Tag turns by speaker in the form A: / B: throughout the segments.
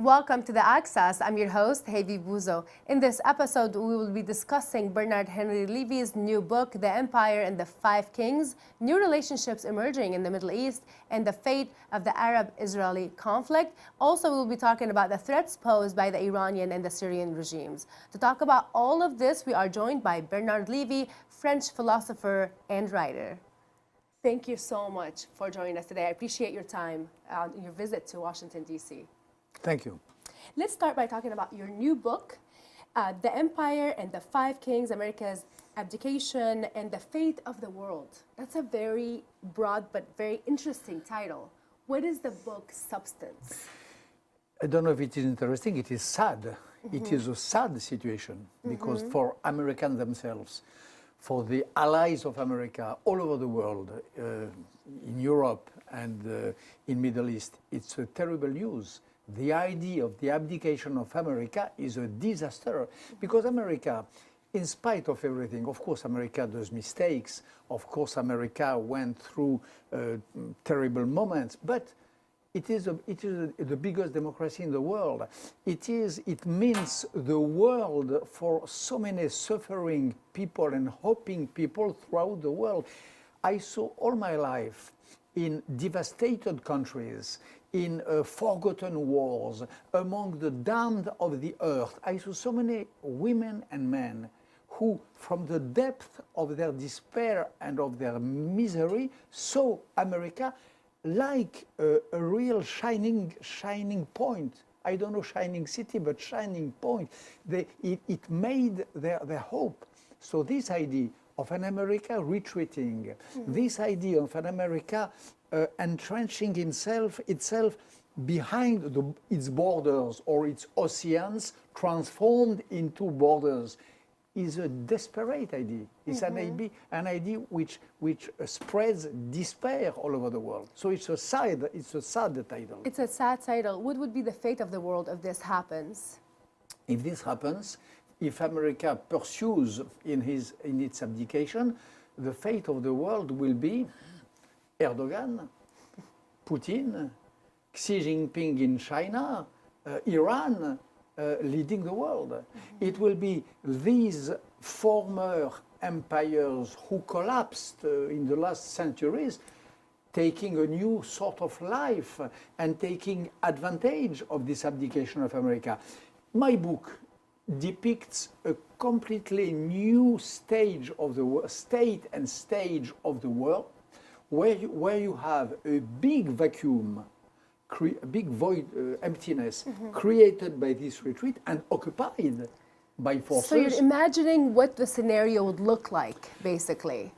A: welcome to The Access. I'm your host, Hayvi Bouzo. In this episode, we will be discussing Bernard-Henri Levy's new book, The Empire and the Five Kings, new relationships emerging in the Middle East, and the fate of the Arab-Israeli conflict. Also, we'll be talking about the threats posed by the Iranian and the Syrian regimes. To talk about all of this, we are joined by Bernard Levy, French philosopher and writer. Thank you so much for joining us today. I appreciate your time on your visit to Washington, D.C.
B: Thank you.
A: Let's start by talking about your new book, The Empire and the Five Kings, America's Abdication and the Fate of the World. That's a very broad but very interesting title. What is the book's substance?
B: I don't know if it is interesting. It is sad. Mm-hmm. It is a sad situation because for Americans themselves, for the allies of America all over the world, in Europe and in Middle East, it's a terrible news. The idea of the abdication of America is a disaster because America, in spite of everything, of course America does mistakes, of course America went through terrible moments, but it is the biggest democracy in the world. It means the world for so many suffering people and hoping people throughout the world. I saw all my life in devastated countries, in forgotten wars, among the damned of the earth. I saw so many women and men who, from the depth of their despair and of their misery, saw America like a real shining point. I don't know shining city, but shining point. It made their hope. So this idea of an America retreating, this idea of an America entrenching itself behind its borders or its oceans, transformed into borders, is a desperate idea. It's an idea which spreads despair all over the world. So it's a sad title.
A: It's a sad title. What would be the fate of the world if this happens?
B: If this happens, if America pursues in its abdication, the fate of the world will be Erdogan, Putin, Xi Jinping in China, Iran leading the world. It will be these former empires who collapsed in the last centuries taking a new sort of life and taking advantage of this abdication of America. My book depicts a completely new stage of the state and stage of the world, where you have a big vacuum, a big void, emptiness created by this retreat and occupied by forces.
A: So you're imagining what the scenario would look like, basically,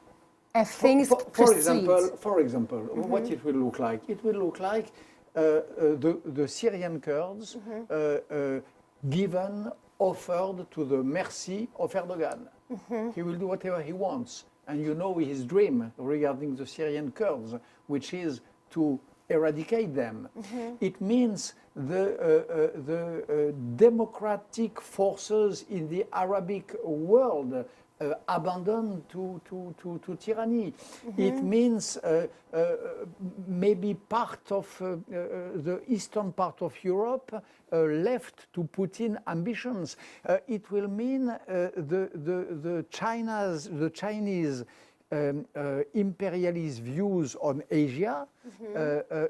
A: if things proceed.
B: For example, what it will look like? It will look like the Syrian Kurds offered to the mercy of Erdogan. He will do whatever he wants. And you know his dream regarding the Syrian Kurds, which is to eradicate them. It means the democratic forces in the Arabic world abandoned to tyranny. It means maybe part of the eastern part of Europe left to Putin ambitions. It will mean the Chinese imperialist views on Asia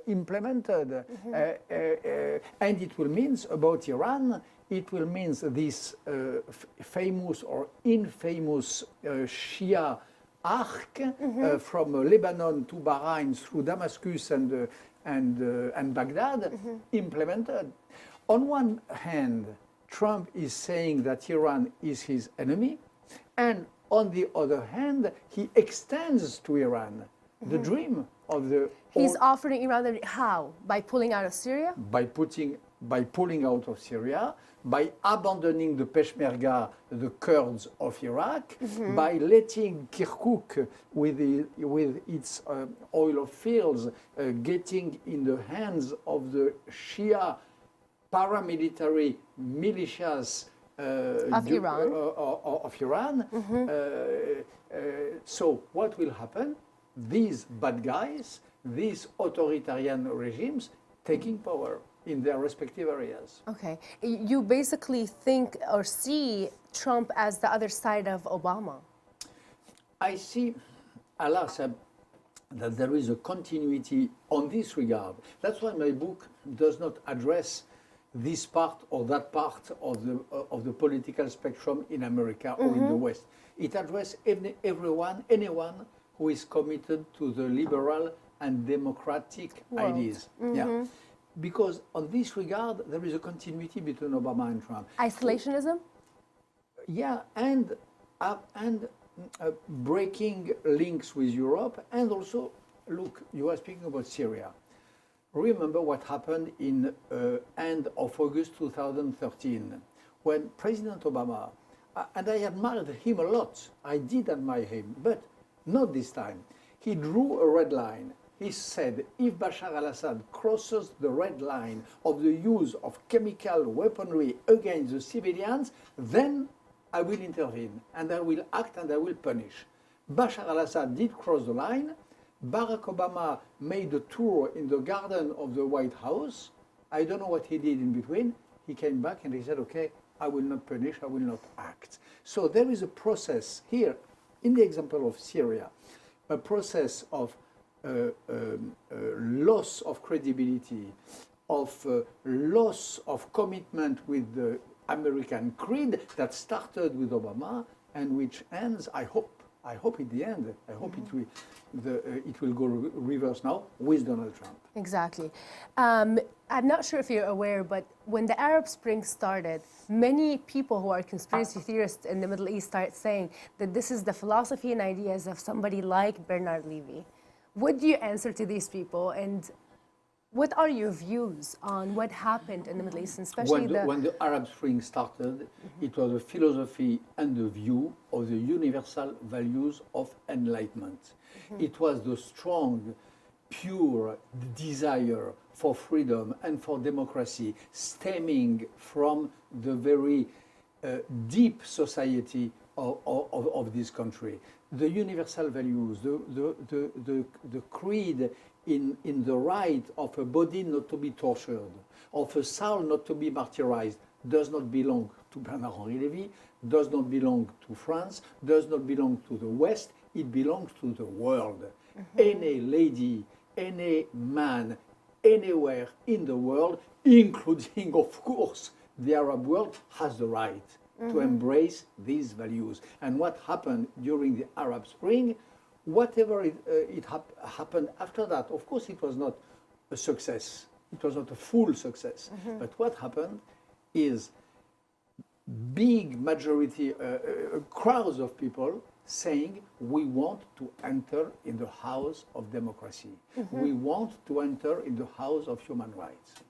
B: implemented. And it will mean about Iran, it will mean this famous or infamous Shia arc from Lebanon to Bahrain through Damascus and Baghdad implemented. On one hand, Trump is saying that Iran is his enemy, and on the other hand, he extends to Iran the dream of the...
A: He's offering Iran how? By pulling out of Syria?
B: By pulling out of Syria, by abandoning the Peshmerga, the Kurds of Iraq, by letting Kirkuk with its oil fields getting in the hands of the Shia paramilitary militias
A: of Iran.
B: So what will happen? These bad guys, these authoritarian regimes taking power. in their respective areas.
A: Okay. You basically think or see Trump as the other side of Obama.
B: I see, alas, that there is a continuity on this regard. That's why my book does not address this part or that part of the political spectrum in America or in the West. It addresses anyone who is committed to the liberal and democratic ideas. Yeah. Because on this regard, there is a continuity between Obama and Trump.
A: Isolationism?
B: Yeah, and breaking links with Europe, and also, look, you are speaking about Syria. Remember what happened in end of August 2013, when President Obama, and I admired him a lot, I did admire him, but not this time. He drew a red line. He said, if Bashar al-Assad crosses the red line of the use of chemical weaponry against the civilians, then I will intervene, and I will act, and I will punish. Bashar al-Assad did cross the line. Barack Obama made a tour in the garden of the White House. I don't know what he did in between. He came back and he said, okay, I will not punish, I will not act. So there is a process here, in the example of Syria, a process of loss of credibility, of loss of commitment with the American creed that started with Obama and which ends, I hope in the end, I hope it will go reverse now with Donald Trump.
A: Exactly. I'm not sure if you're aware, but when the Arab Spring started, many people who are conspiracy theorists in the Middle East started saying that this is the philosophy and ideas of somebody like Bernard Levy. What do you answer to these people, and what are your views on what happened in the Middle East, and especially
B: when the Arab Spring started, it was a philosophy and the view of the universal values of enlightenment. It was the strong, pure desire for freedom and for democracy stemming from the very deep society of this country. The universal values, the creed in the right of a body not to be tortured, of a soul not to be martyrized, does not belong to Bernard-Henri Levy, does not belong to France, does not belong to the West, it belongs to the world. Any lady, any man, anywhere in the world, including, of course, the Arab world, has the right to embrace these values. And what happened during the Arab Spring, whatever happened after that, of course it was not a success. It was not a full success. But what happened is big majority, crowds of people saying, we want to enter in the house of democracy. We want to enter in the house of human rights.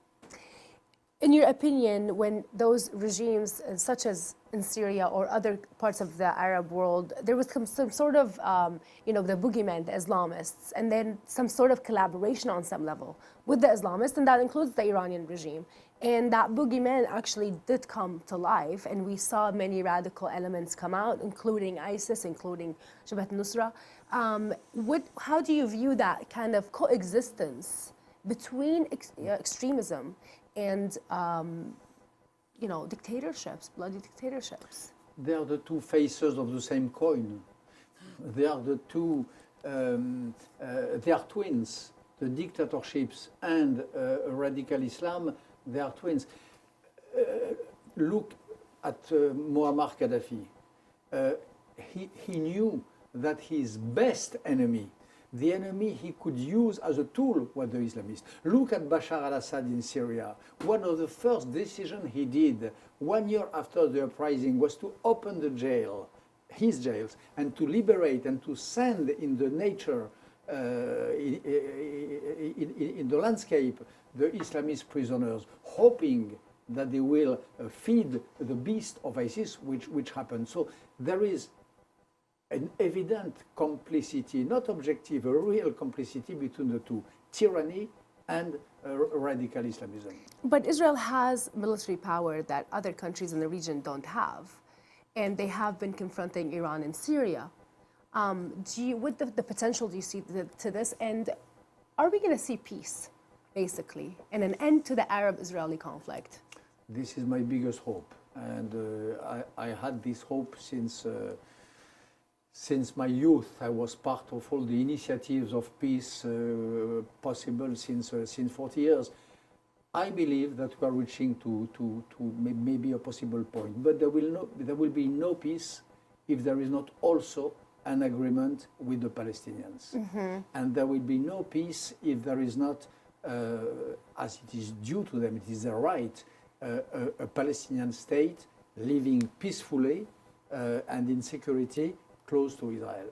A: In your opinion, when those regimes, such as in Syria or other parts of the Arab world, there was some sort of, the boogeyman, the Islamists, and then some sort of collaboration on some level with the Islamists, and that includes the Iranian regime. And that boogeyman actually did come to life, and we saw many radical elements come out, including ISIS, including Jabhat al-Nusra. How do you view that kind of coexistence between extremism and dictatorships, bloody dictatorships?
B: They are the two faces of the same coin. They are the two, they are twins. The dictatorships and radical Islam, they are twins. Look at Muammar Gaddafi. He knew that his best enemy, the enemy he could use as a tool, were the Islamists. Look at Bashar al-Assad in Syria. One of the first decisions he did 1 year after the uprising was to open the jail, his jails, and to liberate and to send in the nature, in the landscape, the Islamist prisoners, hoping that they will feed the beast of ISIS, which happened. So there is an evident complicity, not objective, a real complicity between the two, tyranny and radical Islamism.
A: But Israel has military power that other countries in the region don't have, and they have been confronting Iran and Syria. What the potential do you see to this, and are we going to see peace? basically, and an end to the Arab-Israeli conflict?
B: This is my biggest hope, and I had this hope since my youth. I was part of all the initiatives of peace possible since 40 years. I believe that we are reaching to maybe a possible point, but there will be no peace if there is not also an agreement with the Palestinians. And there will be no peace if there is not, as it is due to them, it is their right, a Palestinian state living peacefully and in security close to Israel.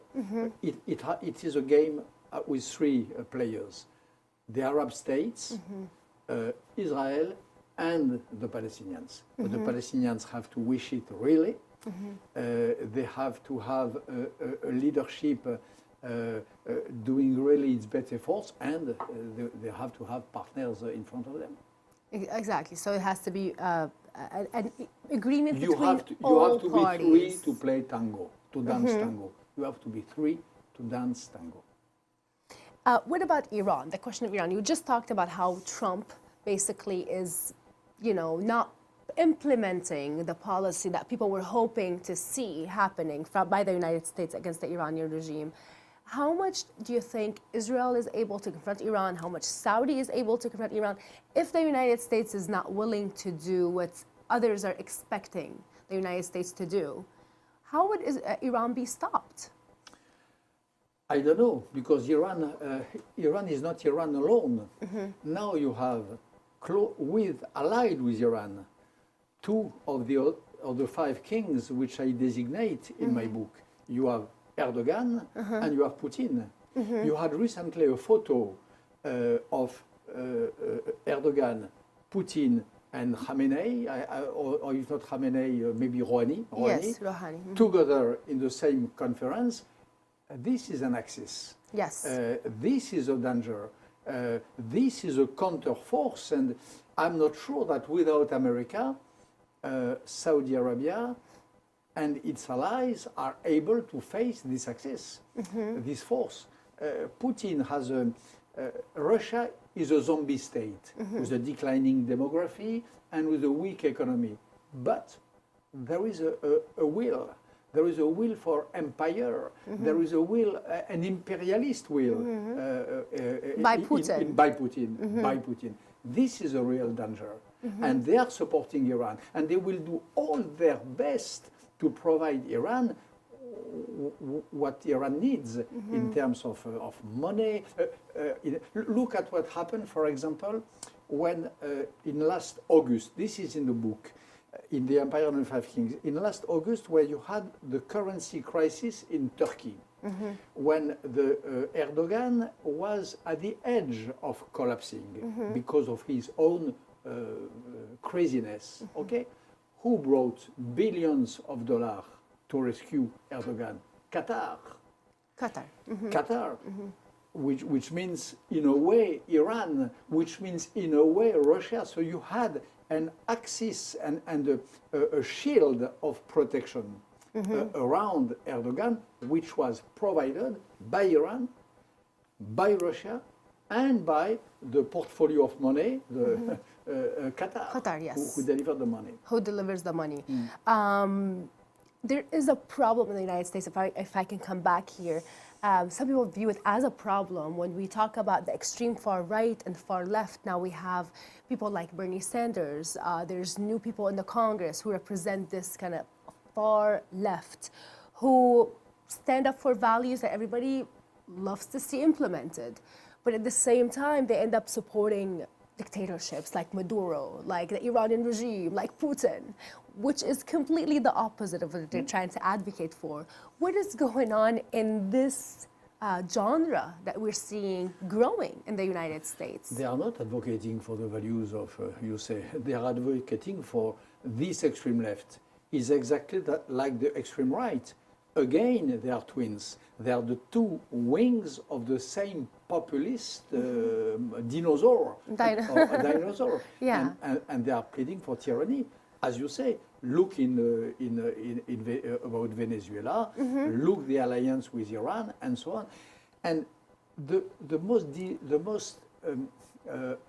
B: It is a game with three players: the Arab states, Israel, and the Palestinians. But the Palestinians have to wish it really. They have to have a leadership doing really its best efforts, and they have to have partners in front of them.
A: Exactly. So it has to be an agreement
B: You
A: between
B: have to
A: all
B: be
A: parties.
B: three to play tango, to dance tango. You have to be three to dance tango.
A: What about Iran? The question of Iran. You just talked about how Trump basically is, not implementing the policy that people were hoping to see happening by the United States against the Iranian regime. How much do you think Israel is able to confront Iran? How much Saudi is able to confront Iran if the United States is not willing to do what others are expecting the United States to do? How would Iran be stopped?
B: I don't know, because Iran is not Iran alone. Now you have, allied with Iran, two of the five kings which I designate in my book. You have Erdogan and you have Putin. You had recently a photo of Erdogan, Putin, and Khamenei, or if not Khamenei, maybe Rouhani.
A: Yes, Rouhani.
B: Together in the same conference. This is an axis.
A: Yes.
B: This is a danger. This is a counterforce, and I'm not sure that without America, Saudi Arabia and its allies are able to face this axis, this force. Putin has Russia is a zombie state with a declining demography and with a weak economy. But there is a will. There is a will for empire. There is a will, an imperialist will
A: by Putin.
B: By Putin. This is a real danger. And they are supporting Iran. And they will do all their best to provide Iran what Iran needs in terms of money. Look at what happened, for example, when in last August, this is in the book, in the Empire of the Five Kings, in last August, where you had the currency crisis in Turkey, when the Erdogan was at the edge of collapsing because of his own craziness. Okay, who brought billions of dollars to rescue Erdogan? Qatar. Qatar. Which means in a way Iran, which means in a way Russia. So you had an axis and a shield of protection around Erdogan, which was provided by Iran, by Russia, and by the portfolio of money, the Qatar.
A: Qatar, yes.
B: Who delivered the money.
A: Who delivers the money. There is a problem in the United States, if I can come back here. Some people view it as a problem when we talk about the extreme far right and far left. Now we have people like Bernie Sanders. There's new people in the Congress who represent this kind of far left, who stand up for values that everybody loves to see implemented. But at the same time, they end up supporting dictatorships like Maduro, like the Iranian regime, like Putin, which is completely the opposite of what they're trying to advocate for. What is going on in this genre that we're seeing growing in the United States?
B: They are not advocating for the values of, you say, they are advocating for this extreme left. Is exactly that, like the extreme right. Again, they are twins. They are the two wings of the same populist dinosaur. Dinosaur.
A: Yeah.
B: And they are pleading for tyranny. As you say, look about Venezuela, look the alliance with Iran, and so on. And the most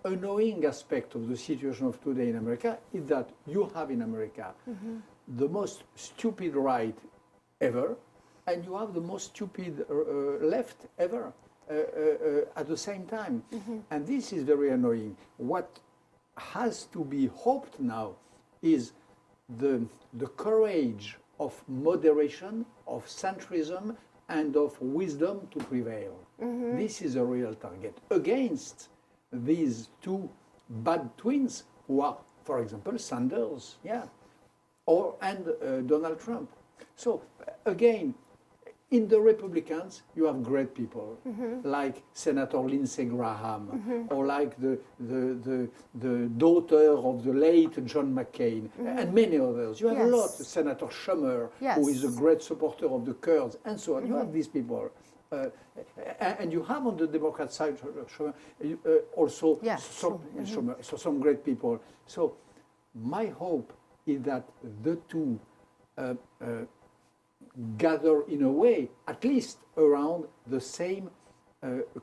B: annoying aspect of the situation of today in America is that you have in America the most stupid right ever, and you have the most stupid left ever at the same time. And this is very annoying. What has to be hoped now is the courage of moderation, of centrism, and of wisdom to prevail. This is a real target against these two bad twins who are, for example, Sanders, and Donald Trump. So again, in the Republicans, you have great people like Senator Lindsey Graham, or like the daughter of the late John McCain, and many others. You have a lot. Senator Schumer, who is a great supporter of the Kurds, and so on. You have these people. And you have on the Democrat side also some great people. So my hope is that the two gather in a way, at least around the same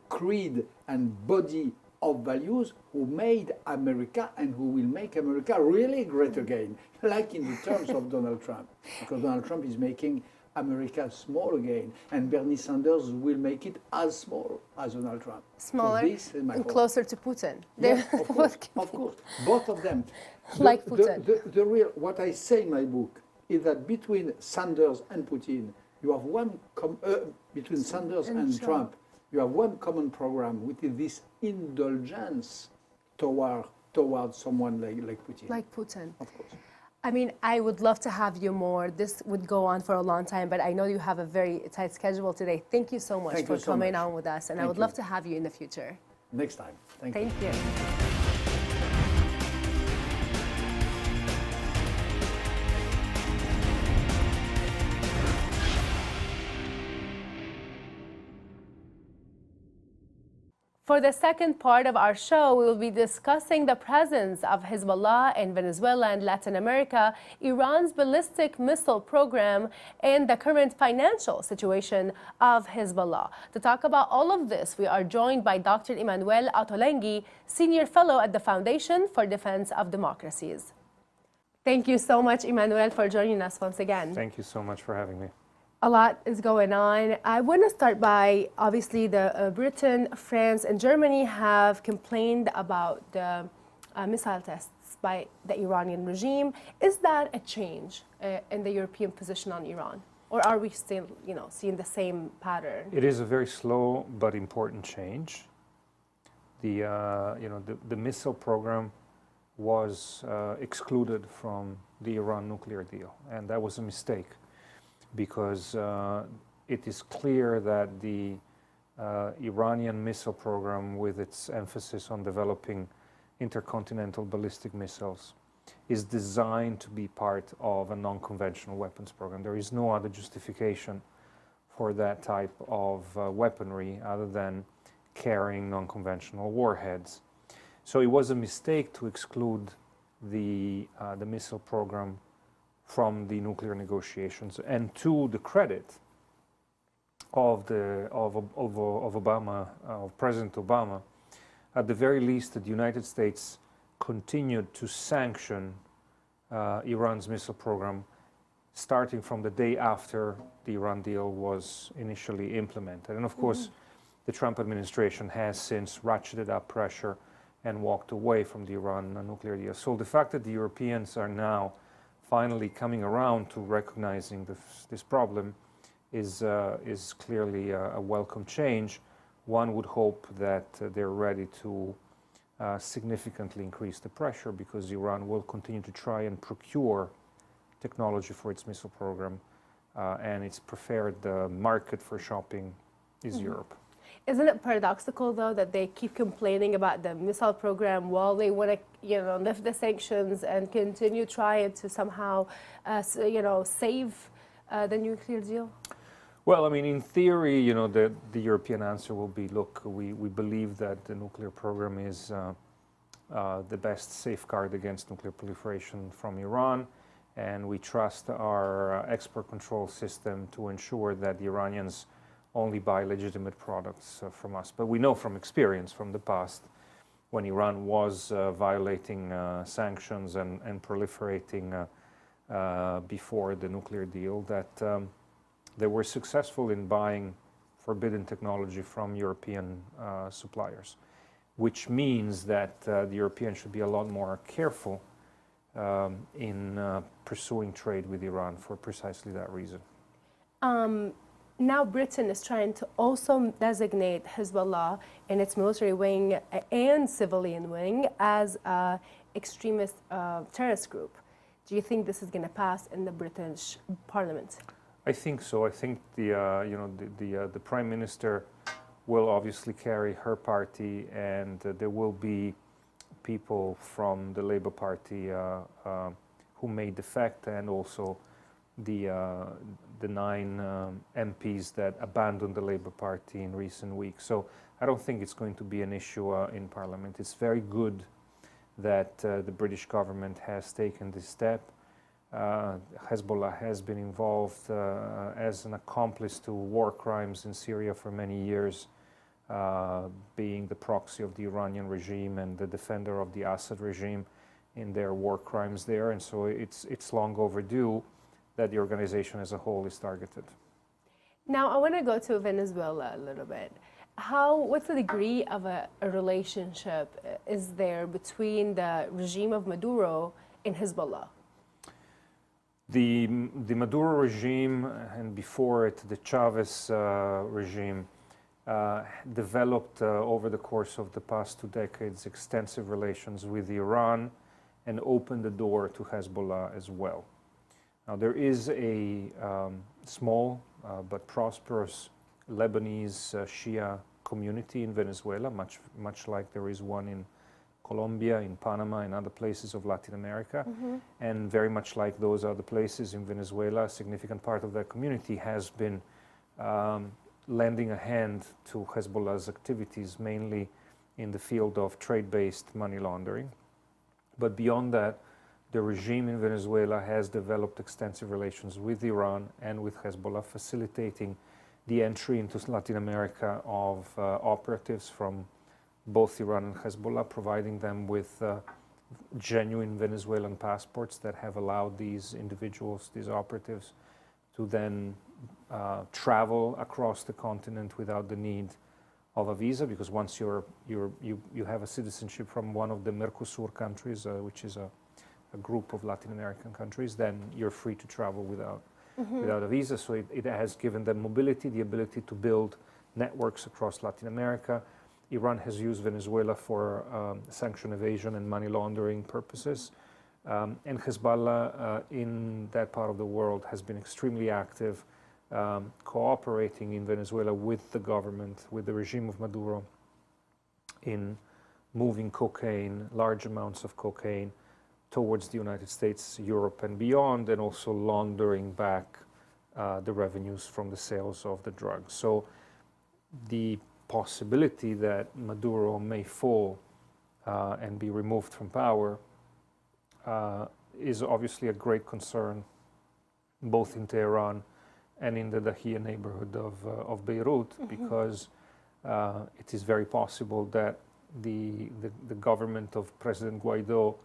B: creed and body of values who made America and who will make America really great again, like in the terms of Donald Trump. Because Donald Trump is making America small again, and Bernie Sanders will make it as small as Donald Trump.
A: Smaller
B: so
A: and closer to Putin.
B: Yeah, of course, both of them.
A: Like Putin.
B: The real, what I say in my book is that between Sanders and Putin, you have one, between Sanders and Trump, you have one common program, which is this indulgence towards someone like Putin.
A: Like Putin.
B: Of course.
A: I mean, I would love to have you more. This would go on for a long time, but I know you have a very tight schedule today. Thank you so much for coming on with us, and I would love to have you in the future.
B: Next time. Thank you.
A: Thank you. For the second part of our show, we will be discussing the presence of Hezbollah in Venezuela and Latin America, Iran's ballistic missile program, and the current financial situation of Hezbollah. To talk about all of this, we are joined by Dr. Emanuele Ottolenghi, Senior Fellow at the Foundation for Defense of Democracies. Thank you so much, Emanuele, for joining us once again.
C: Thank you so much for having me.
A: A lot is going on. I want to start by, obviously, Britain, France, and Germany have complained about the missile tests by the Iranian regime. Is that a change in the European position on Iran? Or are we still, seeing the same pattern?
C: It is a very slow but important change. The missile program was excluded from the Iran nuclear deal, and that was a mistake, because it is clear that the Iranian missile program, with its emphasis on developing intercontinental ballistic missiles, is designed to be part of a non-conventional weapons program. There is no other justification for that type of weaponry other than carrying non-conventional warheads. So it was a mistake to exclude the missile program from the nuclear negotiations, and to the credit of President Obama, at the very least, the United States continued to sanction Iran's missile program, starting from the day after the Iran deal was initially implemented. And of course, the Trump administration has since ratcheted up pressure and walked away from the Iran nuclear deal. So the fact that the Europeans are now finally coming around to recognizing this problem is clearly a welcome change. One would hope that they're ready to significantly increase the pressure, because Iran will continue to try and procure technology for its missile program, and its preferred market for shopping is Europe.
A: Isn't it paradoxical, though, that they keep complaining about the missile program while they want to, lift the sanctions and continue trying to somehow, save the nuclear deal?
C: Well, I mean, in theory, the European answer will be, look, we believe that the nuclear program is the best safeguard against nuclear proliferation from Iran, and we trust our export control system to ensure that the Iranians only buy legitimate products from us. But we know from experience from the past when Iran was violating sanctions and proliferating before the nuclear deal, that they were successful in buying forbidden technology from European suppliers, which means that the Europeans should be a lot more careful in pursuing trade with Iran for precisely that reason.
A: Now Britain is trying to also designate Hezbollah in its military wing and civilian wing as an extremist terrorist group. Do you think this is going to pass in the British Parliament?
C: I think so. I think the Prime Minister will obviously carry her party, and there will be people from the Labour Party who may defect, and also the 9 MPs that abandoned the Labour Party in recent weeks. So I don't think it's going to be an issue in Parliament. It's very good that the British government has taken this step. Hezbollah has been involved as an accomplice to war crimes in Syria for many years, being the proxy of the Iranian regime and the defender of the Assad regime in their war crimes there. And so it's long overdue that the organization as a whole is targeted.
A: Now I want to go to Venezuela a little bit. What's the degree of a relationship is there between the regime of Maduro and Hezbollah?
C: The Maduro regime, and before it the Chavez regime, developed over the course of the past 2 decades extensive relations with Iran and opened the door to Hezbollah as well. Now there is a small but prosperous Lebanese Shia community in Venezuela, much like there is one in Colombia, in Panama, and other places of Latin America. And very much like those other places in Venezuela, a significant part of that community has been lending a hand to Hezbollah's activities, mainly in the field of trade-based money laundering. But beyond that, the regime in Venezuela has developed extensive relations with Iran and with Hezbollah, facilitating the entry into Latin America of operatives from both Iran and Hezbollah, providing them with genuine Venezuelan passports that have allowed these individuals, these operatives, to then travel across the continent without the need of a visa, because once you have a citizenship from one of the Mercosur countries, which is a group of Latin American countries, then you're free to travel without a visa. So it has given them mobility, the ability to build networks across Latin America. Iran has used Venezuela for sanction evasion and money laundering purposes. And Hezbollah in that part of the world has been extremely active, cooperating in Venezuela with the government, with the regime of Maduro, in moving cocaine, large amounts of cocaine, towards the United States, Europe, and beyond, and also laundering back the revenues from the sales of the drugs. So the possibility that Maduro may fall and be removed from power is obviously a great concern, both in Tehran and in the Dahia neighborhood of Beirut, because it is very possible that the government of President Guaido,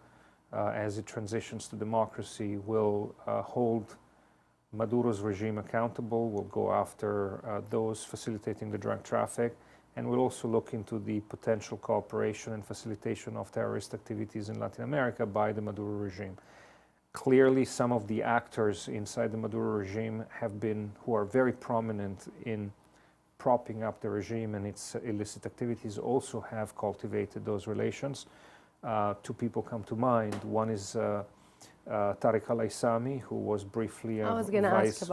C: as it transitions to democracy, will hold Maduro's regime accountable, will go after those facilitating the drug traffic, and will also look into the potential cooperation and facilitation of terrorist activities in Latin America by the Maduro regime. Clearly, some of the actors inside the Maduro regime who are very prominent in propping up the regime and its illicit activities, also have cultivated those relations. 2 people come to mind. One is Tariq al-Aissami, who was briefly a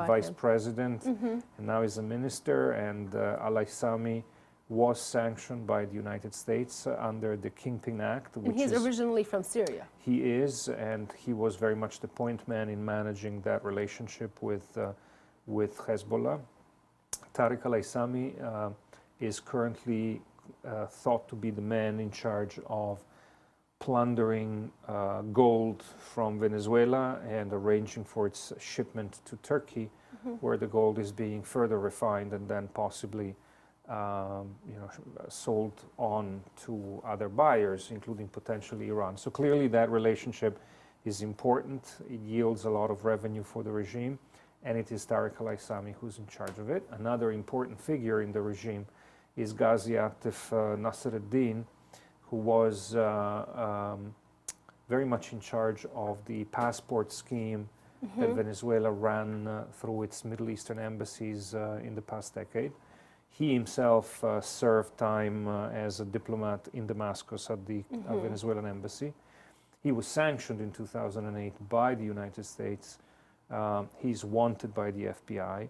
C: vice president, and now is a minister. And al-Aissami was sanctioned by the United States under the Kingpin Act.
A: And he's originally from Syria.
C: He is, and he was very much the point man in managing that relationship with Hezbollah. Tariq al-Aissami is currently thought to be the man in charge of plundering gold from Venezuela and arranging for its shipment to Turkey, where the gold is being further refined and then possibly sold on to other buyers, including potentially Iran. So clearly that relationship is important. It yields a lot of revenue for the regime, and it is Tariq al-Aissami who's in charge of it. Another important figure in the regime is Ghazi Atif Nassereddin, who was very much in charge of the passport scheme that Venezuela ran through its Middle Eastern embassies in the past decade. He himself served time as a diplomat in Damascus at the Venezuelan embassy. He was sanctioned in 2008 by the United States. He's wanted by the FBI,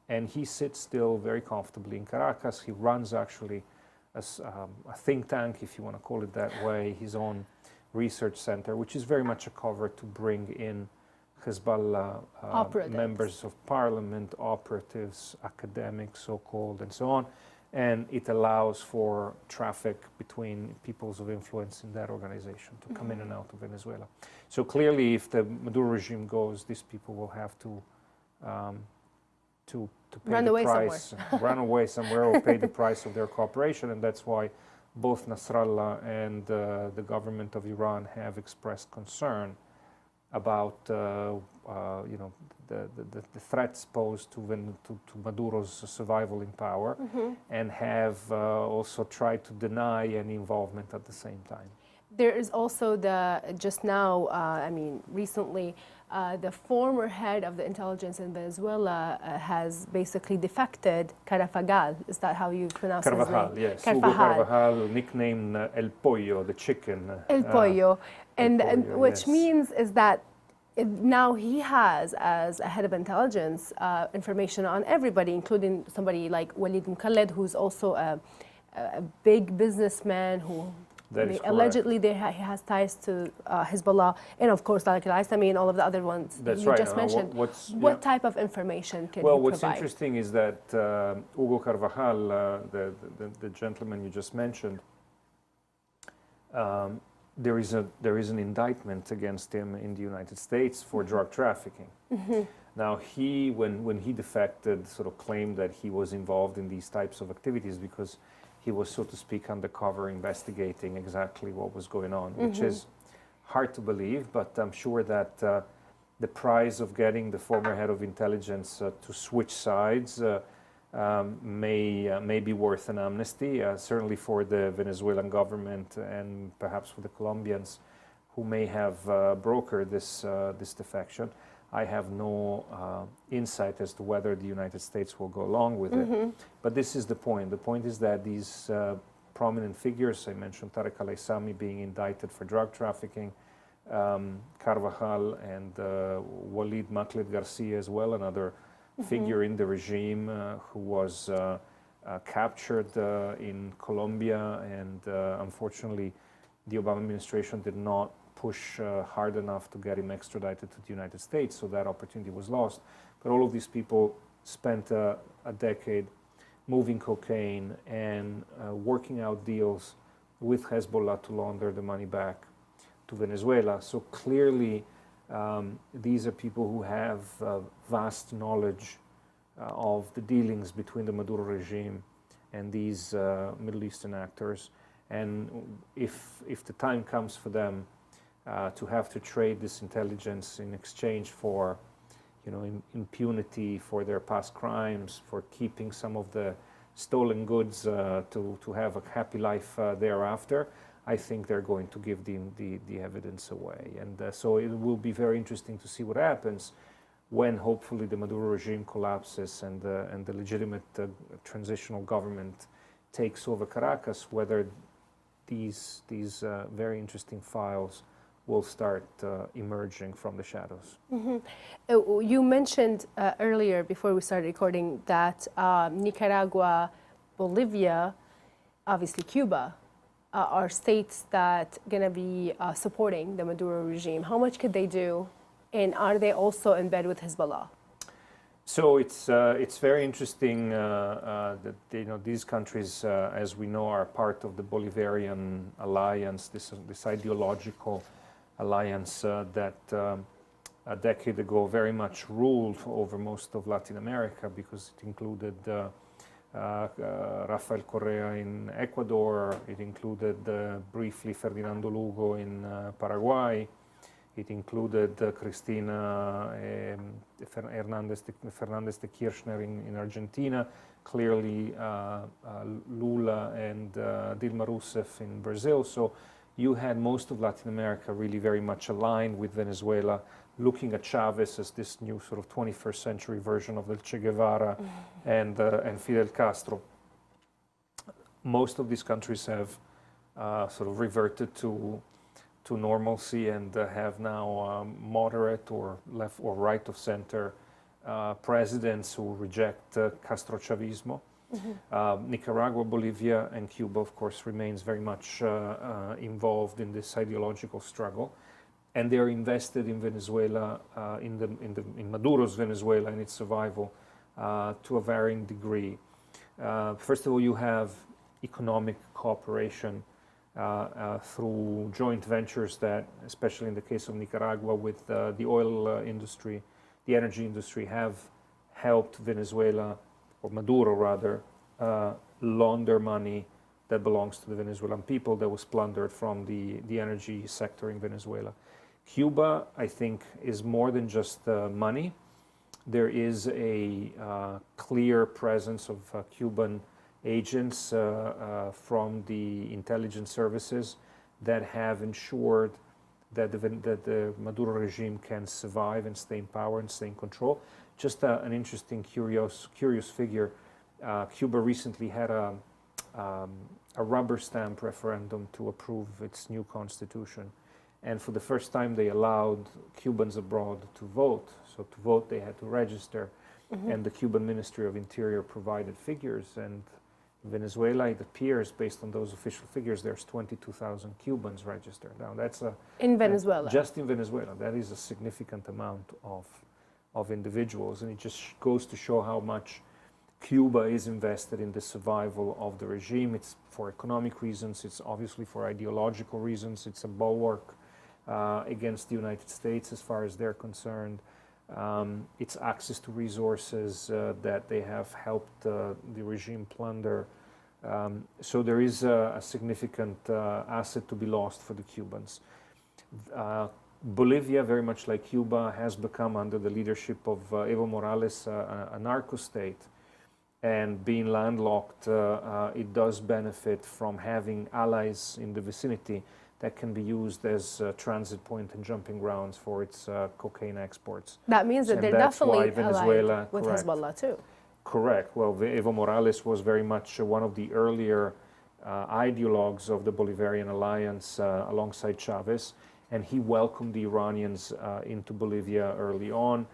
C: and he sits still very comfortably in Caracas. He runs actually a think tank, if you want to call it that way, his own research center, which is very much a cover to bring in Hezbollah members of parliament, operatives, academics, so-called, and so on. And it allows for traffic between peoples of influence in that organization to come in and out of Venezuela. So clearly, if the Maduro regime goes, these people will have to pay the price, run away somewhere, or pay the price of their cooperation. And that's why both Nasrallah and the government of Iran have expressed concern about the threats posed to Maduro's survival in power, and have also tried to deny any involvement at the same time.
A: There is also recently, the former head of the intelligence in Venezuela has basically defected. Carvajal, is that how you pronounce his name?
C: Carvajal, yes. Hugo Carvajal, nicknamed El Pollo, the chicken.
A: El Pollo, which
C: yes.
A: means is that now he has, as a head of intelligence, information on everybody, including somebody like Walid Mukalled, who's also a big businessman who allegedly he has ties to Hezbollah, and of course Tariq al-Aissami and all of the other ones you just mentioned. What type of information can he provide?
C: Well, what's interesting is that Hugo Carvajal, the gentleman you just mentioned, there is an indictment against him in the United States for drug trafficking. Now, when he defected, sort of claimed that he was involved in these types of activities because he was, so to speak, undercover investigating exactly what was going on, which is hard to believe, but I'm sure that the price of getting the former head of intelligence to switch sides may be worth an amnesty, certainly for the Venezuelan government and perhaps for the Colombians who may have brokered this defection. I have no insight as to whether the United States will go along with it. But this is the point. The point is that these prominent figures, I mentioned Tariq al-Aissami being indicted for drug trafficking, Carvajal and Walid Mukalled Garcia as well, another figure in the regime who was captured in Colombia, and unfortunately the Obama administration did not push hard enough to get him extradited to the United States, so that opportunity was lost. But all of these people spent a decade moving cocaine and working out deals with Hezbollah to launder the money back to Venezuela. So clearly these are people who have vast knowledge of the dealings between the Maduro regime and these Middle Eastern actors. And if the time comes for them to have to trade this intelligence in exchange for, impunity for their past crimes, for keeping some of the stolen goods to have a happy life thereafter, I think they're going to give the evidence away. And so it will be very interesting to see what happens when hopefully the Maduro regime collapses and the legitimate transitional government takes over Caracas, whether these very interesting files will start emerging from the shadows.
A: You mentioned earlier, before we started recording, that Nicaragua, Bolivia, obviously Cuba, are states that are going to be supporting the Maduro regime. How much could they do, and are they also in bed with Hezbollah?
C: So it's very interesting that these countries, as we know, are part of the Bolivarian alliance, this ideological alliance that a decade ago very much ruled over most of Latin America, because it included Rafael Correa in Ecuador. It included briefly Ferdinando Lugo in Paraguay. It included Cristina Fernandez de Kirchner in Argentina, clearly Lula and Dilma Rousseff in Brazil. So you had most of Latin America really very much aligned with Venezuela, looking at Chavez as this new sort of 21st century version of the Che Guevara and Fidel Castro. Most of these countries have sort of reverted to normalcy and have now moderate or left or right of center presidents who reject Castro-Chavismo. Nicaragua, Bolivia, and Cuba, of course, remains very much involved in this ideological struggle. And they're invested in Venezuela, in Maduro's Venezuela and its survival to a varying degree. First of all, you have economic cooperation through joint ventures that, especially in the case of Nicaragua, with the oil industry, the energy industry, have helped Venezuela, or Maduro rather, launder money that belongs to the Venezuelan people that was plundered from the energy sector in Venezuela. Cuba, I think, is more than just money. There is a clear presence of Cuban agents from the intelligence services that have ensured that the Maduro regime can survive and stay in power and stay in control. Just an interesting, curious figure. Cuba recently had a rubber stamp referendum to approve its new constitution. And for the first time, they allowed Cubans abroad to vote. So to vote, they had to register. And the Cuban Ministry of Interior provided figures. And in Venezuela, it appears, based on those official figures, there's 22,000 Cubans registered. Now, that's
A: in Venezuela.
C: Just in Venezuela. That is a significant amount of individuals. And it just goes to show how much Cuba is invested in the survival of the regime. It's for economic reasons. It's obviously for ideological reasons. It's a bulwark against the United States as far as they're concerned. It's access to resources that they have helped the regime plunder. So there is a significant asset to be lost for the Cubans. Bolivia, very much like Cuba, has become, under the leadership of Evo Morales, a narco-state. And being landlocked, it does benefit from having allies in the vicinity that can be used as a transit point and jumping grounds for its cocaine exports.
A: That means that they're definitely allied with Hezbollah too.
C: Correct. Well, Evo Morales was very much one of the earlier ideologues of the Bolivarian alliance alongside Chavez, and he welcomed the Iranians into Bolivia early on.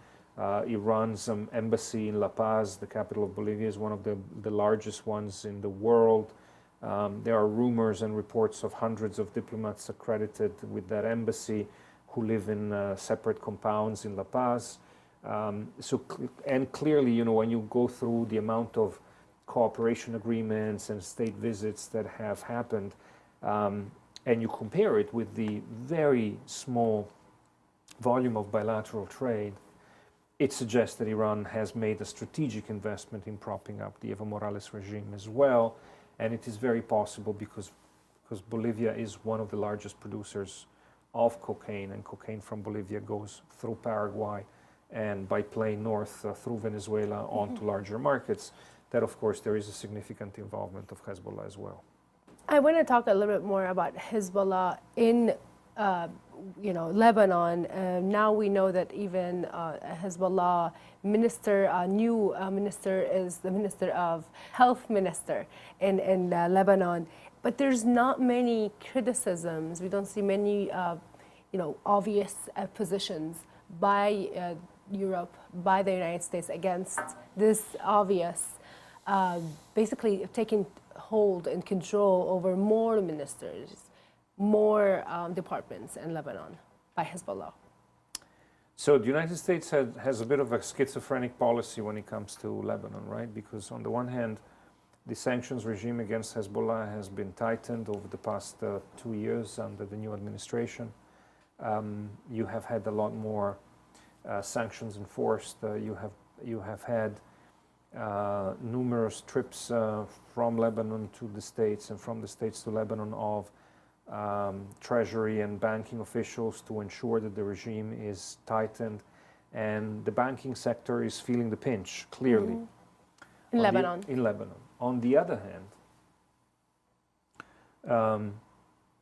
C: Iran's embassy in La Paz, the capital of Bolivia, is one of the largest ones in the world. There are rumors and reports of hundreds of diplomats accredited with that embassy who live in separate compounds in La Paz. And clearly, you know, when you go through the amount of cooperation agreements and state visits that have happened, and you compare it with the very small volume of bilateral trade, it suggests that Iran has made a strategic investment in propping up the Evo Morales regime as well. And it is very possible because Bolivia is one of the largest producers of cocaine, and cocaine from Bolivia goes through Paraguay and by plane north through Venezuela onto larger markets, that of course there is a significant involvement of Hezbollah as well.
A: I want to talk a little bit more about Hezbollah in Lebanon. Now we know that even Hezbollah minister, new minister, is the Minister of Health Minister in Lebanon. But there's not many criticisms. We don't see many, obvious positions by Europe, by the United States against this obvious, basically taking hold and control over more ministers, more departments in Lebanon by Hezbollah.
C: So the United States has a bit of a schizophrenic policy when it comes to Lebanon, right? Because on the one hand, the sanctions regime against Hezbollah has been tightened over the past 2 years under the new administration. You have had a lot more sanctions enforced. You have had numerous trips from Lebanon to the States and from the States to Lebanon of treasury and banking officials to ensure that the regime is tightened. And the banking sector is feeling the pinch, clearly.
A: In Lebanon.
C: In Lebanon. On the other hand,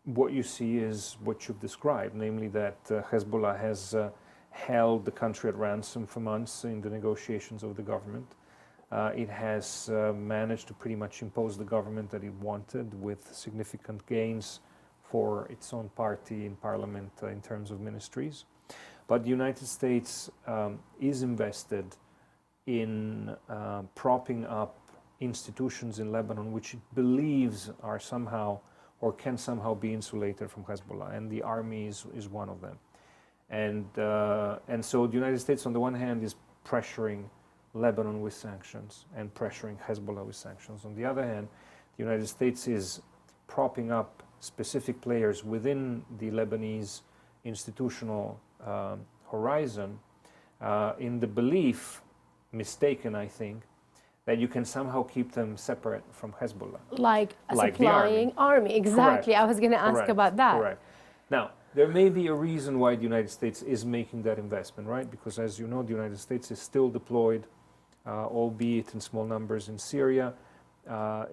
C: what you see is what you've described, namely that Hezbollah has held the country at ransom for months in the negotiations of the government. It has managed to pretty much impose the government that it wanted, with significant gains for its own party in parliament in terms of ministries. But the United States is invested in propping up institutions in Lebanon which it believes are somehow or can somehow be insulated from Hezbollah, and the army is one of them. And so the United States, on the one hand, is pressuring Lebanon with sanctions and pressuring Hezbollah with sanctions. On the other hand, the United States is propping up specific players within the Lebanese institutional horizon in the belief, mistaken I think, that you can somehow keep them separate from Hezbollah.
A: Like a
C: Like
A: supplying army. Exactly.
C: Correct.
A: I was going to ask about that.
C: Correct. Now, there may be a reason why the United States is making that investment, right? Because as you know, the United States is still deployed, albeit in small numbers, in Syria.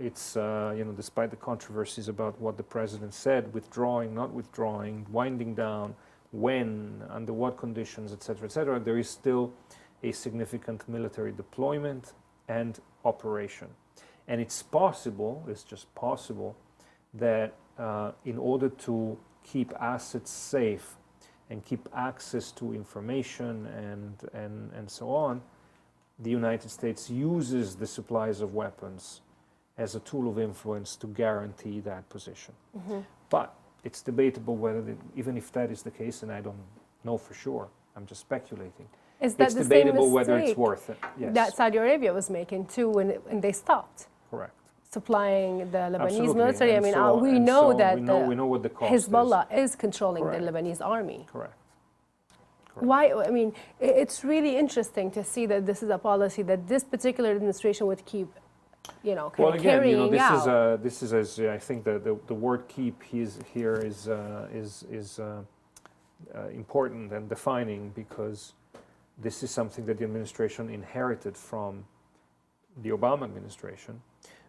C: It's, despite the controversies about what the president said, withdrawing, not withdrawing, winding down, when, under what conditions, etc., there is still a significant military deployment and operation. And it's possible, it's just possible, that in order to keep assets safe and keep access to information and so on, the United States uses the supplies of weapons as a tool of influence to guarantee that position. But it's debatable whether, even if that is the case, and I don't know for sure, I'm just speculating.
A: Is that
C: it's
A: the
C: debatable
A: same
C: whether it's
A: mistake
C: worth it. Yes.
A: that Saudi Arabia was making too when they stopped
C: Correct.
A: supplying the Lebanese
C: Absolutely.
A: military?
C: And
A: I mean,
C: so-
A: we
C: and
A: know
C: so
A: that
C: we know what the cost
A: Hezbollah is controlling
C: Correct.
A: the Lebanese army.
C: Correct.
A: Why? I mean, it's really interesting to see that this is a policy that this particular administration would keep, kind
C: Well,
A: of
C: again,
A: carrying out.
C: this is as I think the word "keep" here is important and defining, because this is something that the administration inherited from the Obama administration,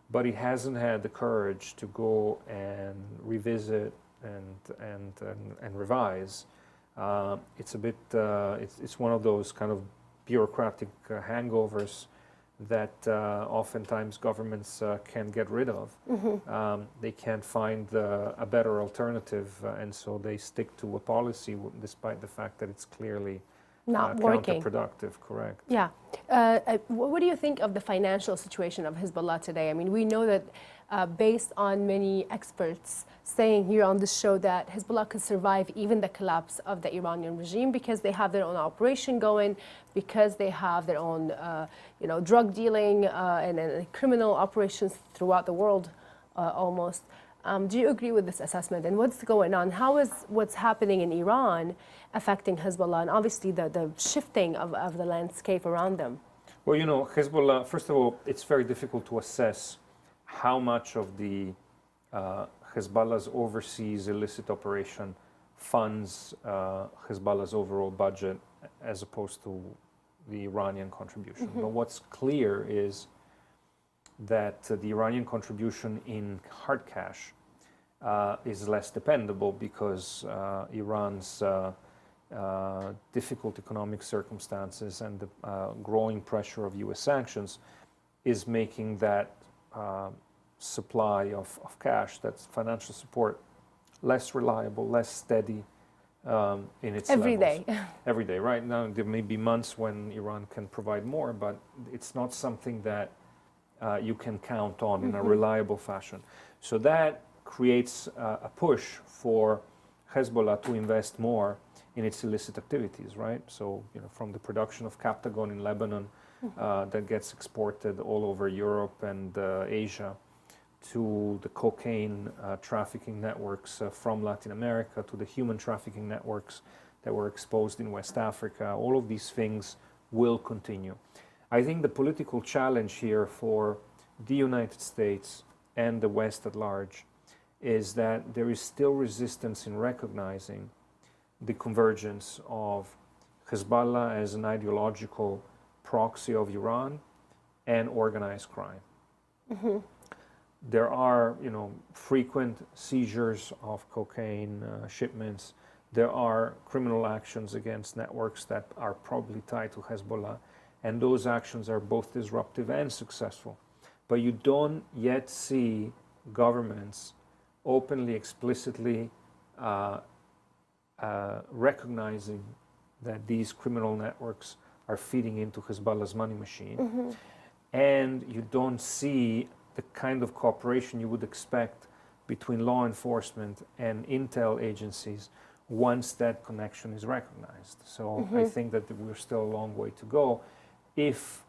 C: but it hasn't had the courage to go and revisit and revise. It's a bit. It's one of those kind of bureaucratic hangovers that oftentimes governments can get rid of. They can't find a better alternative, and so they stick to a policy despite the fact that it's clearly
A: Not working.
C: counterproductive. Correct.
A: Yeah. What do you think of the financial situation of Hezbollah today? I mean, we know that based on many experts saying here on this show that Hezbollah could survive even the collapse of the Iranian regime because they have their own operation going, because they have their own, drug dealing and criminal operations throughout the world almost. Do you agree with this assessment? And what's going on? How is what's happening in Iran affecting Hezbollah, and obviously the shifting of the landscape around them?
C: Well, Hezbollah, first of all, it's very difficult to assess how much of the Hezbollah's overseas illicit operation funds Hezbollah's overall budget as opposed to the Iranian contribution. But what's clear is that the Iranian contribution in hard cash is less dependable because Iran's difficult economic circumstances and the growing pressure of U.S. sanctions is making that supply of cash, that's financial support, less reliable, less steady in its
A: Every
C: levels.
A: day.
C: Every day. Right now, there may be months when Iran can provide more, but it's not something that you can count on in a reliable fashion. So that creates a push for Hezbollah to invest more in its illicit activities, right? So, from the production of Captagon in Lebanon that gets exported all over Europe and Asia, to the cocaine trafficking networks from Latin America, to the human trafficking networks that were exposed in West Africa. All of these things will continue. I think the political challenge here for the United States and the West at large is that there is still resistance in recognizing the convergence of Hezbollah as an ideological proxy of Iran and organized crime. There are, frequent seizures of cocaine shipments. There are criminal actions against networks that are probably tied to Hezbollah, and those actions are both disruptive and successful. But you don't yet see governments openly, explicitly recognizing that these criminal networks are feeding into Hezbollah's money machine. And you don't see the kind of cooperation you would expect between law enforcement and intel agencies once that connection is recognized. So I think that we're still a long way to go. If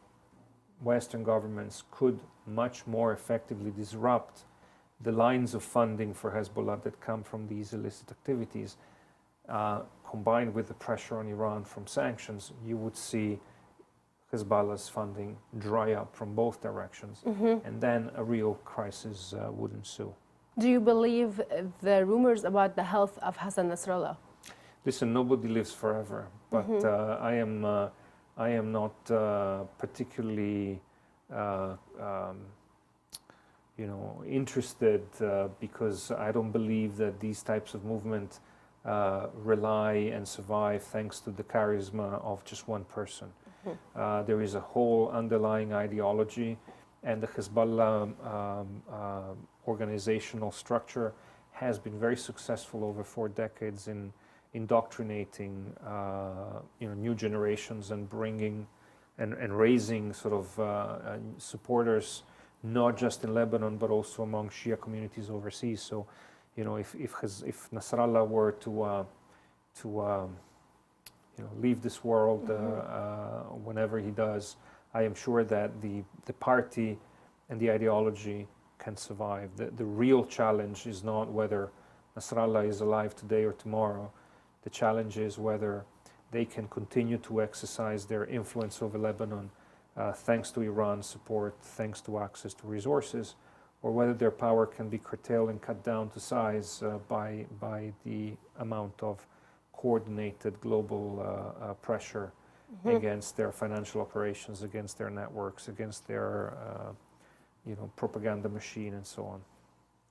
C: Western governments could much more effectively disrupt the lines of funding for Hezbollah that come from these illicit activities, combined with the pressure on Iran from sanctions, you would see Hezbollah's funding dry up from both directions, and then a real crisis would ensue.
A: Do you believe the rumors about the health of Hassan Nasrallah?
C: Listen, nobody lives forever, but I am not particularly, interested because I don't believe that these types of movements rely and survive thanks to the charisma of just one person. There is a whole underlying ideology, and the Hezbollah organizational structure has been very successful over 4 decades in indoctrinating new generations and bringing and raising sort of supporters, not just in Lebanon but also among Shia communities overseas. So, if Nasrallah were to leave this world whenever he does, I am sure that the party and the ideology can survive. The real challenge is not whether Nasrallah is alive today or tomorrow. The challenge is whether they can continue to exercise their influence over Lebanon thanks to Iran's support, thanks to access to resources, or whether their power can be curtailed and cut down to size by the amount of coordinated global pressure against their financial operations, against their networks, against their propaganda machine, and so on.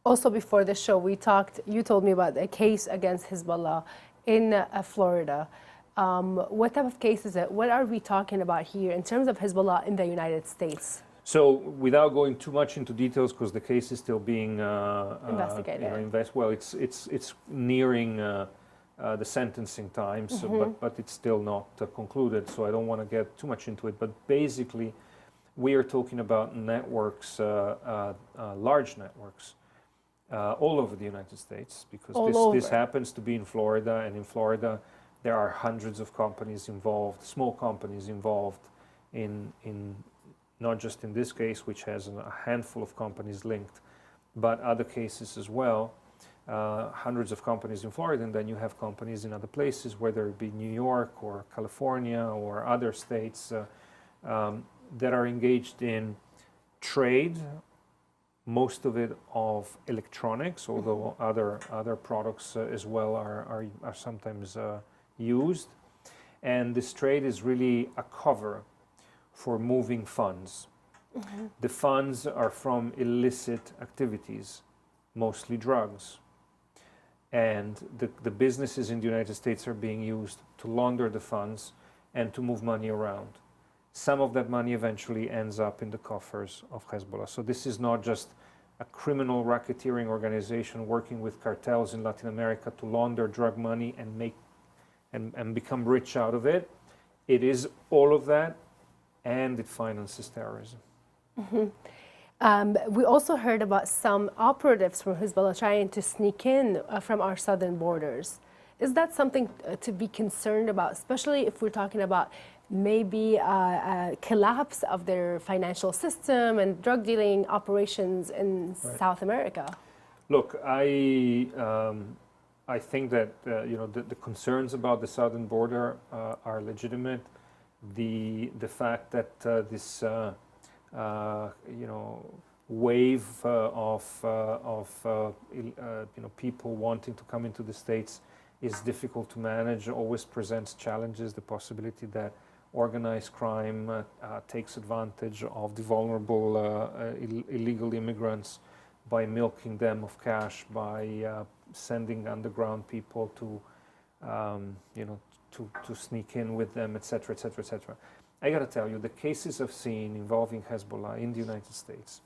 A: Also, before the show, you told me about a case against Hezbollah in Florida. What type of case is it? What are we talking about here in terms of Hezbollah in the United States?
C: So, without going too much into details, because the case is still being
A: investigated.
C: It's nearing the sentencing time, so, but it's still not concluded. So I don't want to get too much into it. But basically, we are talking about networks, large networks, all over the United States, because this happens to be in Florida, and in Florida there are hundreds of companies involved, small companies involved in not just in this case, which has a handful of companies linked, but other cases as well. Hundreds of companies in Florida, and then you have companies in other places, whether it be New York or California or other states that are engaged in trade, most of it of electronics, although other products as well are sometimes used. And this trade is really a cover for moving funds. The funds are from illicit activities, mostly drugs. And the businesses in the United States are being used to launder the funds and to move money around. Some of that money eventually ends up in the coffers of Hezbollah. So this is not just a criminal racketeering organization working with cartels in Latin America to launder drug money and make and become rich out of it. It is all of that, and it finances terrorism.
A: We also heard about some operatives from Hezbollah trying to sneak in from our southern borders. Is that something to be concerned about, especially if we're talking about maybe a collapse of their financial system and drug dealing operations in South America?
C: Look, I think that the concerns about the southern border are legitimate. the fact that this wave of people wanting to come into the States is difficult to manage, always presents challenges, the possibility that organized crime takes advantage of the vulnerable illegal immigrants by milking them of cash, by sending underground people to sneak in with them, etc., etc., etc. I got to tell you, the cases I've seen involving Hezbollah in the United States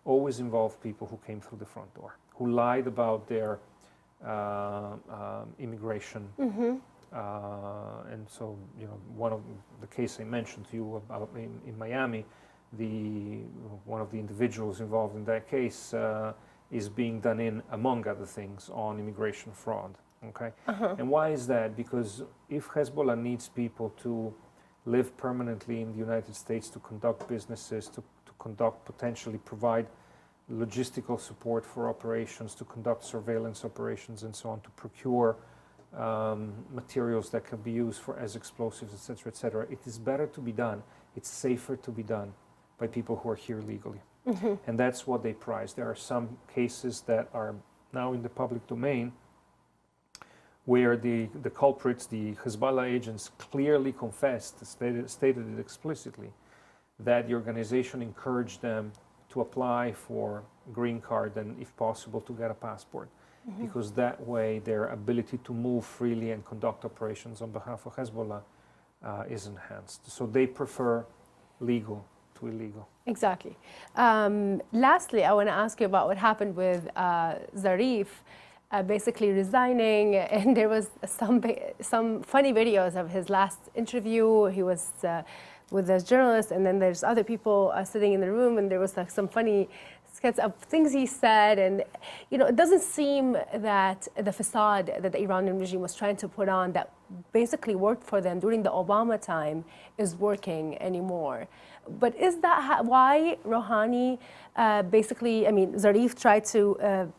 C: always involve people who came through the front door, who lied about their immigration. And so, one of the case I mentioned to you about in Miami, one of the individuals involved in that case is being done in, among other things, on immigration fraud. Okay, and why is that? Because if Hezbollah needs people to live permanently in the United States, to conduct businesses, to conduct, potentially provide logistical support for operations, to conduct surveillance operations and so on, to procure materials that can be used as explosives, etc., etc. It is better to be done, it's safer to be done by people who are here legally. And that's what they prize. There are some cases that are now in the public domain where the culprits, the Hezbollah agents, clearly confessed, stated it explicitly, that the organization encouraged them to apply for a green card and, if possible, to get a passport. Because that way their ability to move freely and conduct operations on behalf of Hezbollah is enhanced. So they prefer legal to illegal.
A: Exactly. Lastly, I want to ask you about what happened with Zarif basically resigning, and there was some funny videos of his last interview. He was with a journalist, and then there's other people sitting in the room, and there was like some funny skits of things he said, and it doesn't seem that the facade that the Iranian regime was trying to put on that basically worked for them during the Obama time is working anymore. But is that why Rouhani Zarif tried to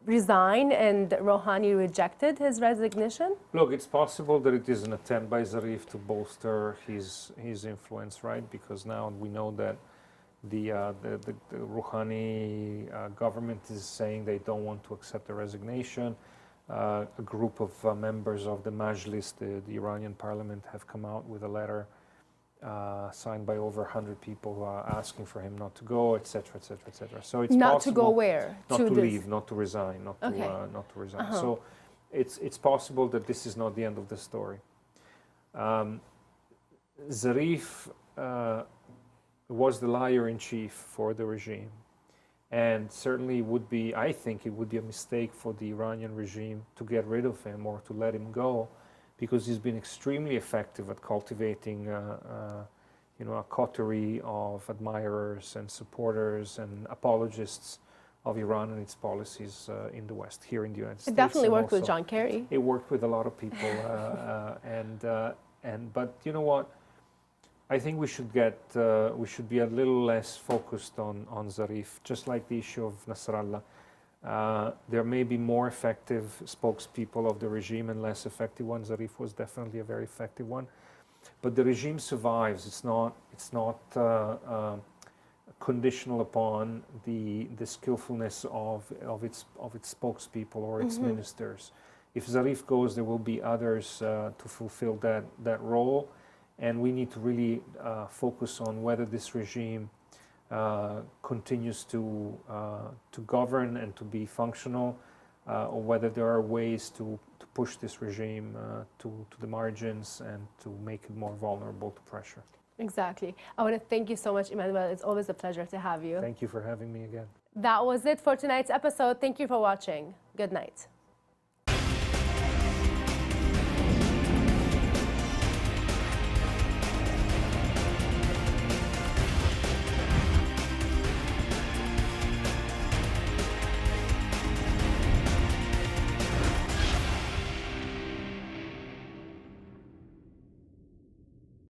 A: resign and Rouhani rejected his resignation?
C: Look, it's possible that it is an attempt by Zarif to bolster his influence, right? Because now we know that the Rouhani government is saying they don't want to accept the resignation. A group of members of the Majlis, the Iranian parliament, have come out with a letter signed by over 100 people asking for him not to go, etc., etc., etc. So it's
A: not
C: possible,
A: to go where?
C: Not to leave, not to resign, not to resign. So it's possible that this is not the end of the story. Zarif was the liar-in-chief for the regime, and certainly I think it would be a mistake for the Iranian regime to get rid of him or to let him go, because he's been extremely effective at cultivating a coterie of admirers and supporters and apologists of Iran and its policies in the West, here in the United States.
A: It definitely worked with John Kerry.
C: It worked with a lot of people, but you know what? I think we should be a little less focused on Zarif, just like the issue of Nasrallah. There may be more effective spokespeople of the regime and less effective ones. Zarif was definitely a very effective one, but the regime survives. It's not conditional upon the skillfulness of its spokespeople or its ministers. If Zarif goes, there will be others to fulfill that role, and we need to really focus on whether this regime continues to govern and to be functional, or whether there are ways to push this regime to the margins and to make it more vulnerable to pressure.
A: Exactly. I want to thank you so much, Emanuele. It's always a pleasure to have you.
C: Thank you for having me again.
A: That was it for tonight's episode. Thank you for watching. Good night.